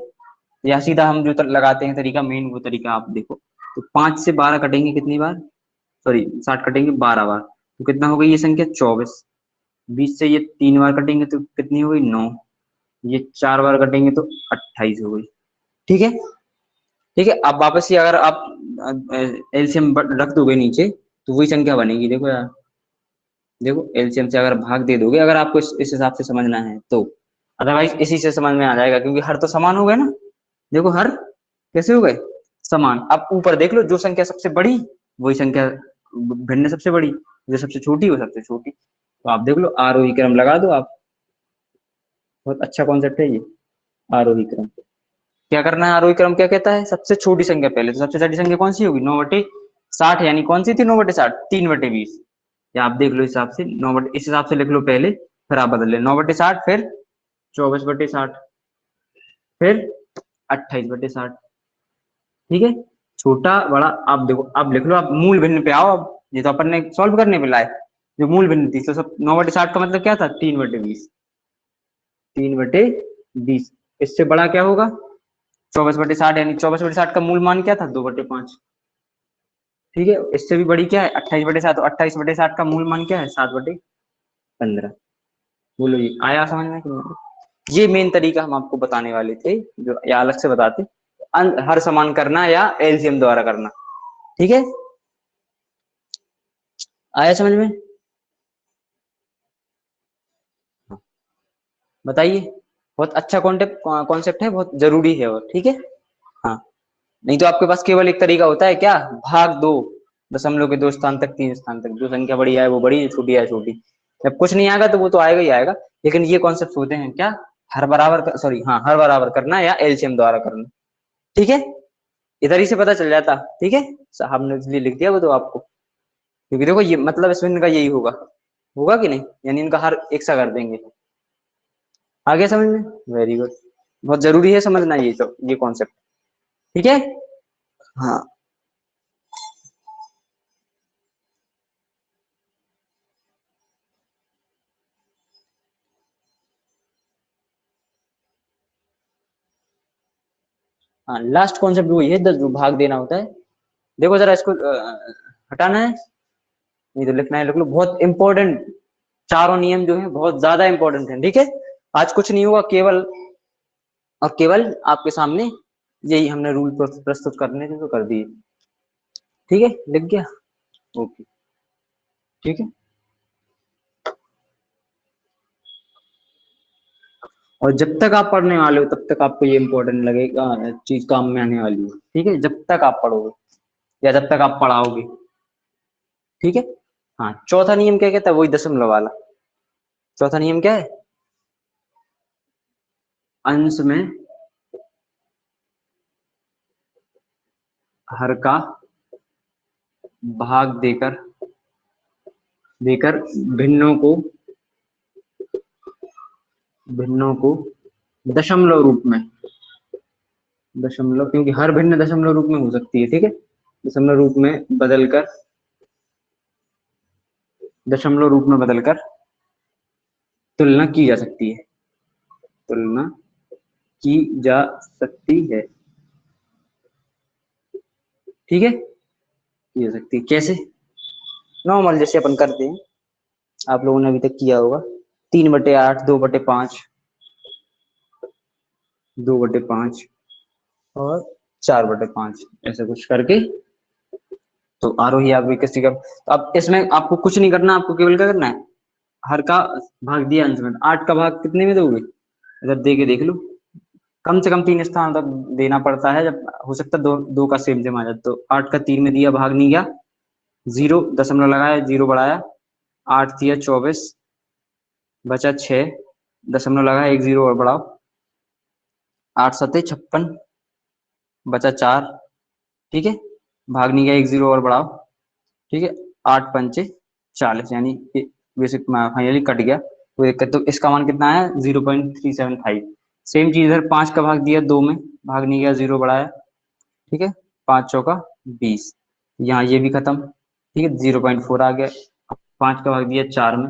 A: या सीधा हम जो लगाते हैं तरीका, मेन वो तरीका आप देखो, तो 5 से 12 कटेंगे कितनी बार, सॉरी 60 कटेंगे 12 बार, तो कितना हो गई ये संख्या 24। 20 से ये 3 बार कटेंगे तो कितनी हो गई 9, ये 4 बार कटेंगे तो 28 हो गई। ठीक है, ठीक है, अब वापस से अगर आप एलसीएम रख दोगे नीचे तो वही संख्या बनेगी। देखो यार, देखो एलसीएम से अगर भाग दे दोगे, अगर आपको इस हिसाब से समझना है तो, अदरवाइज इसी से समझ में आ जाएगा, क्योंकि हर तो समान हो गए ना। देखो हर कैसे हो गए, समान। अब ऊपर देख लो, जो संख्या सबसे बड़ी वही संख्या भिन्न सबसे बड़ी, जो सबसे छोटी वो सबसे छोटी। तो आप देख लो, आरोही क्रम लगा दो आप। बहुत अच्छा कॉन्सेप्ट है ये, आरोही क्रम। क्या करना है, आरोही क्रम क्या कहता है, सबसे छोटी संख्या पहले। तो सबसे छोटी संख्या कौन सी होगी, 9/60, यानी कौन सी थी 9/60, 3/20। या आप देख लो इस हिसाब से, 9 इस हिसाब से लिख लो पहले, फिर आप बदल ले, 9/60, फिर 24/60, फिर 28/60। ठीक है, छोटा बड़ा आप देखो, अब लिख लो, आप मूल भिन्न पे आओ। अब ये तो अपन ने सॉल्व करने पे लाए, जो मूल भिन्न थी, तो सब 9/60 का मतलब क्या था, 3/20, 3/20। इससे बड़ा क्या होगा, 24/60, यानी 24/60 का मूल मान क्या था, 2/5। ठीक है, इससे भी बड़ी क्या है, 28/60, तो 28/60 का मूल मान क्या है, 7/15। बोलो ये आया समझ में कि नहीं? ये मेन तरीका हम आपको बताने वाले थे, जो या अलग से बताते, हर समान करना या एलसीएम द्वारा करना। ठीक है, आया समझ में? हाँ, बताइए। बहुत अच्छा कॉन्सेप्ट है, बहुत जरूरी है, और ठीक है। हाँ, नहीं तो आपके पास केवल एक तरीका होता है, क्या, भाग दो, दशमलव के 2 स्थान तक, 3 स्थान तक, जो संख्या बड़ी है वो बड़ी है, छोटी है छोटी। जब कुछ नहीं आएगा तो वो तो आएगा ही आएगा, लेकिन ये कॉन्सेप्ट होते हैं क्या, हर बराबर, सॉरी हाँ, हर बराबर करना या एलसीएम द्वारा करना। ठीक है, इधर ही से पता चल जाता। ठीक है, साहब ने इसलिए लिख दिया वो तो आपको, क्योंकि देखो ये मतलब इसमें इनका यही होगा, होगा कि नहीं, यानी इनका हर एक सा कर देंगे। आगे समझ में, वेरी गुड। बहुत जरूरी है समझना ये, तो ये कॉन्सेप्ट। ठीक है, हाँ हाँ, लास्ट कॉन्सेप्ट वही है, 10 जो भाग देना होता है। देखो जरा इसको हटाना है, नहीं तो लिखना है, लिख लो, बहुत इंपॉर्टेंट। चारों नियम जो है बहुत ज्यादा इंपॉर्टेंट है। ठीक है, आज कुछ नहीं होगा, केवल और केवल आपके सामने यही हमने रूल प्रस्तुत करने थे तो कर दिए। ठीक है, लिख गया, ओके। ठीक है, और जब तक आप पढ़ने वाले हो तब तक आपको ये इंपॉर्टेंट लगेगा, चीज काम में आने वाली है। ठीक है, जब तक आप पढ़ोगे या जब तक आप पढ़ाओगे। ठीक है, हाँ, चौथा नियम क्या कहता है, वही दशमलव वाला। चौथा नियम क्या है, अंश में हर का भाग देकर देकर भिन्नों को भिन्नों को दशमलव रूप में, दशमलव, क्योंकि हर भिन्न दशमलव रूप में हो सकती है। ठीक है, दशमलव रूप में बदलकर, दशमलव रूप में बदलकर तुलना की जा सकती है, तुलना की जा सकती है। ठीक है, की जा सकती है कैसे, नॉर्मल जैसे अपन करते हैं, आप लोगों ने अभी तक किया होगा, 3/8, 2/5, 2/5 और 4/5, ऐसे कुछ करके। तो आरोही आप किसी का, तो अब इसमें आपको कुछ नहीं करना, आपको केवल क्या करना है, हर का भाग दिया अंश में, 8 का भाग कितने में दोगे, इधर दे के देख लो। कम से कम 3 स्थान तक देना पड़ता है, जब हो सकता है दो दो का सेम सेम आ जाए। तो 8 का 3 में दिया, भाग नहीं गया, 0 दशमलव लगाया, 0 बढ़ाया, 8 दिया 24, बचा 6, दशमलव लगाया, 1 0 और बढ़ाओ, 8 सत्ते 56, बचा 4। ठीक है, भाग नहीं गया, 1 0 और बढ़ाओ। ठीक है, 8 पंचे 40, यानी बेसिक फाइनली कट गया, कोई दिक्कत, तो इसका मान कितना आया, 0.375। सेम चीज इधर, 5 का भाग दिया 2 में, भाग नहीं गया, 0 बढ़ाया। ठीक है, 5 चौका 20, यहाँ ये भी खत्म। ठीक है, 0.4 आ गया। 5 का भाग दिया 4 में,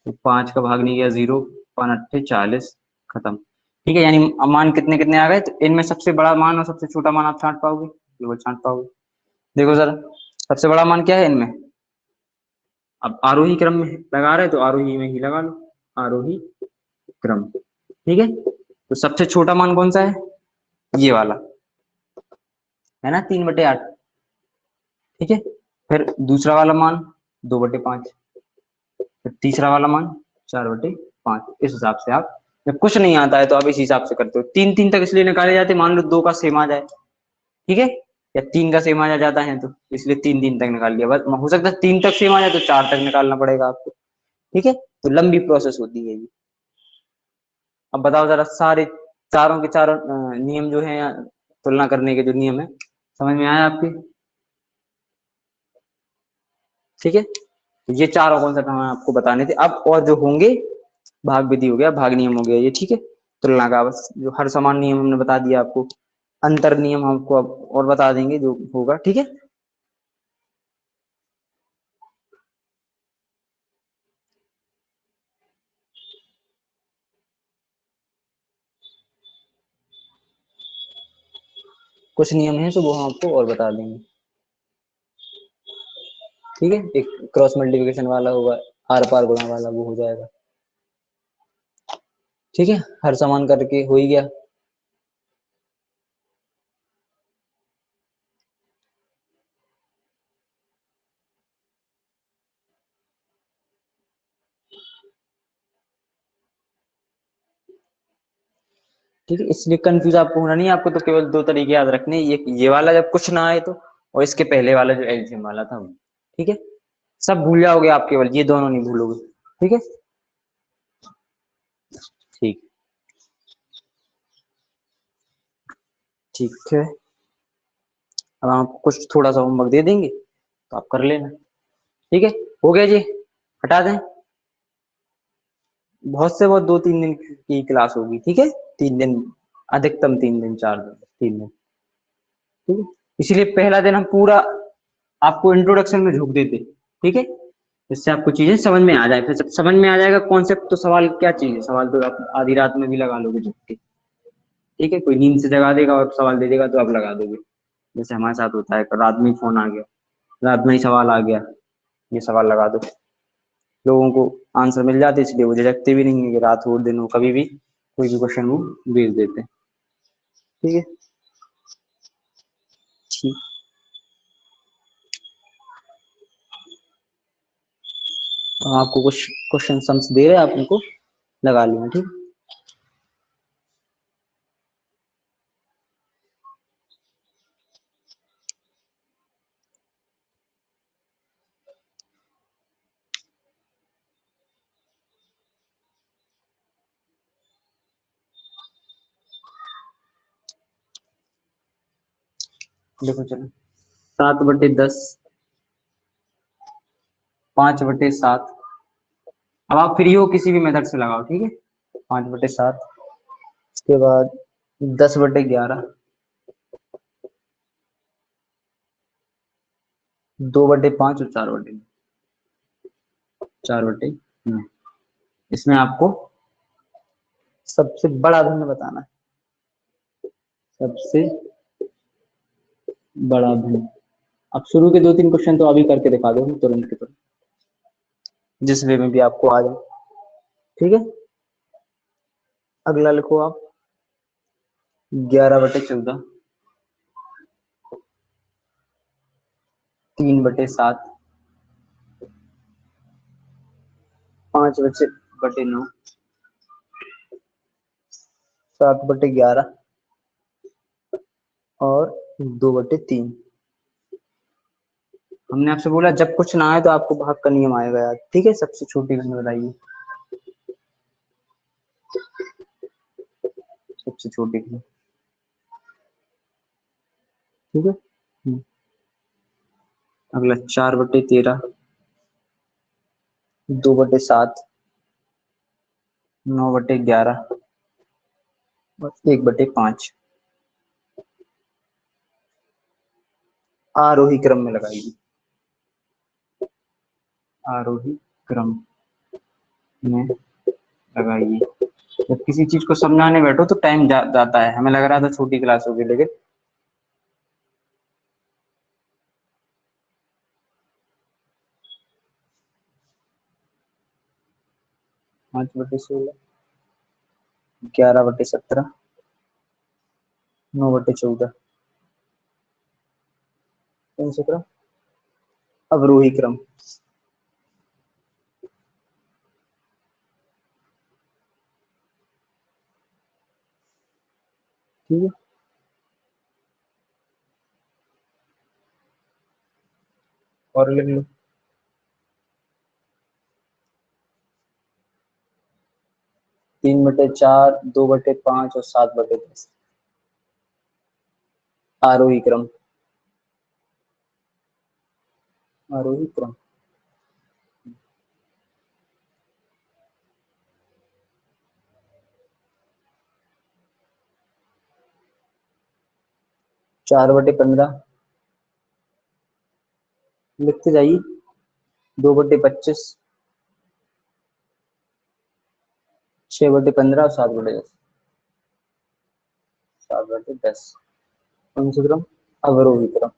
A: तो 5 का भाग नहीं गया, 0, 5 अट्ठे 40, खत्म। ठीक है, यानी मान कितने कितने आ गए, तो इनमें सबसे बड़ा मान और सबसे छोटा मान आप छांट पाओगे, बिल्कुल छांट पाओगे। देखो जरा, सबसे बड़ा मान क्या है इनमें, अब आरोही क्रम में लगा रहे तो आरोही में ही लगा लो, आरोही क्रम। ठीक है, तो सबसे छोटा मान कौन सा है, ये वाला है ना, 3/8। ठीक है। फिर दूसरा वाला मान 2/5, फिर तीसरा वाला मान 4/5। इस हिसाब से आप, जब कुछ नहीं आता है तो आप इस हिसाब से करते हो। 3 3 तक इसलिए निकाले जाते, मान लो 2 का सेम आ जाए, ठीक है, या 3 का सेम आ जाता है तो इसलिए 3 3 तक निकाल लिया। बस हो सकता है 3 तक सेम आ जाए तो 4 तक निकालना पड़ेगा आपको, ठीक है। तो लंबी प्रोसेस होती है ये। अब बताओ जरा, सारे चारों के चारों नियम जो है, तुलना करने के जो नियम है, समझ में आया आपके? ठीक है, तो ये चारों कॉन्सेप्ट हमें आपको बताने थे। अब और जो होंगे, भाग विधि हो गया, भाग नियम हो गया ये, ठीक है। तुलना का बस जो हर समान नियम हमने बता दिया आपको, अंतर नियम हमको अब और बता देंगे जो होगा, ठीक है। कुछ नियम है तो वो हम आपको और बता देंगे, ठीक है। एक क्रॉस मल्टीप्लिकेशन वाला होगा, आर पार गुणा वाला, वो हो जाएगा, ठीक है। हर समान करके हो ही गया। ठीक है, इसलिए कंफ्यूज आपको होना नहीं है। आपको तो केवल दो तरीके याद रखने हैं, ये वाला जब कुछ ना आए तो, और इसके पहले वाला जो एल्सियम वाला था वो, ठीक है। सब भूल जाओगे आप, केवल ये दोनों नहीं भूलोगे, ठीक है। ठीक, ठीक है। अब आपको कुछ थोड़ा सा होमवर्क दे देंगे तो आप कर लेना, ठीक है। हो गया जी, हटा दें। बहुत से बहुत 2 3 दिन की क्लास होगी, ठीक है। 3 दिन, अधिकतम 3 दिन, 4 दिन, 3 दिन, ठीक है। इसीलिए पहला दिन हम पूरा आपको इंट्रोडक्शन में झोंक देते, ठीक है, जिससे आपको चीजें समझ में आ जाए। फिर जब समझ में आ जाएगा कॉन्सेप्ट, तो सवाल क्या चीज है, सवाल तो आप आधी रात में भी लगा लोगे झुक के, ठीक है। कोई नींद से जगा देगा और सवाल दे देगा तो आप लगा दोगे, जैसे हमारे साथ होता है। रात में ही फोन आ गया, रात में ही सवाल आ गया, ये सवाल लगा दो। लोगों को आंसर मिल जाते, इसलिए वो झिझकते भी नहीं है कि रात हो दिन हो, कभी भी कोई भी क्वेश्चन वो भेज देते हैं, ठीक है। ठीक, आपको कुछ क्वेश्चन सम्स दे रहे हैं, आप उनको लगा लेना, ठीक। देखो चलो, 7/10, 5/7। अब आप फ्री हो किसी भी मेथड से लगाओ, ठीक है। 5/7, उसके बाद 10/11, 2/5 और 4/9। इसमें आपको सबसे बड़ा भिन्न बताना है, सबसे बड़ा भिन्न। अब शुरू के 2 3 क्वेश्चन तो अभी करके दिखा दो तुरंत के तुरंत, जिस वे में भी आपको आ जाए, ठीक है। अगला लिखो आप, 11/14, 3/7, 5/9, 7/11 और 2/3। हमने आपसे बोला जब कुछ ना आए तो आपको भाग का नियम आएगा यार, ठीक है। सबसे छोटी भिन्न बताइए, सबसे छोटी भिन्न, ठीक है। अगला 4/13, 2/7, 9/11 और 1/5। आरोही क्रम में लगाइए, आरोही क्रम में लगाइए। जब किसी चीज को समझाने बैठो तो टाइम जाता है। हमें लग रहा था छोटी क्लास होगी, लेकिन 5/16, 11/17, 9/14, 3/17, अवरोही क्रम। ठीक है, और लिख लो। 3/4, 2/5 और 7/10। आरोही क्रम। आरोही क्रम। 4/15 लिखते जाइए। 2/25, 6/15 और 7/10। 7/10 कौन सा क्रम? अवरोही क्रम।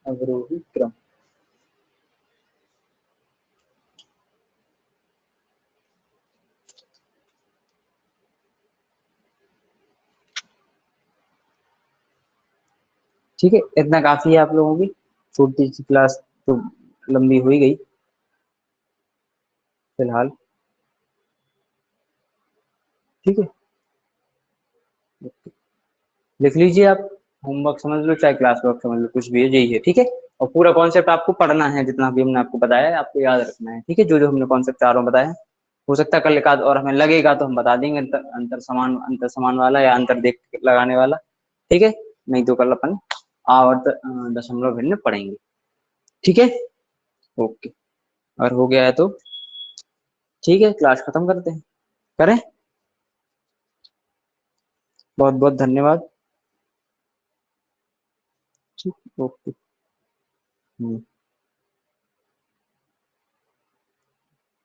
A: अवरोही क्रम। ठीक है, इतना काफी है आप लोगों की। छोटी सी क्लास तो लंबी हो ही गई फिलहाल। ठीक है, लिख लीजिए आप। होमवर्क समझ लो चाहे क्लास वर्क समझ लो, कुछ भी है, यही है। ठीक है, और पूरा कॉन्सेप्ट आपको पढ़ना है, जितना भी हमने आपको बताया है आपको याद रखना है। ठीक है, जो जो हमने कॉन्सेप्ट चारों बताया है। हो सकता है कल एक आध और हमें लगेगा तो हम बता देंगे, अंतर समान वाला या अंतर देख के लगाने वाला। ठीक है, नहीं तो कल अपन आवर्त दशमलव भिन्न पढ़ेंगे। ठीक है, ओके। और हो गया है तो ठीक है, क्लास खत्म करते हैं। करें। बहुत बहुत धन्यवाद। ठीक, ओके। हम्म,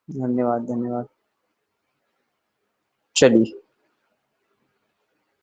A: धन्यवाद धन्यवाद। चलिए।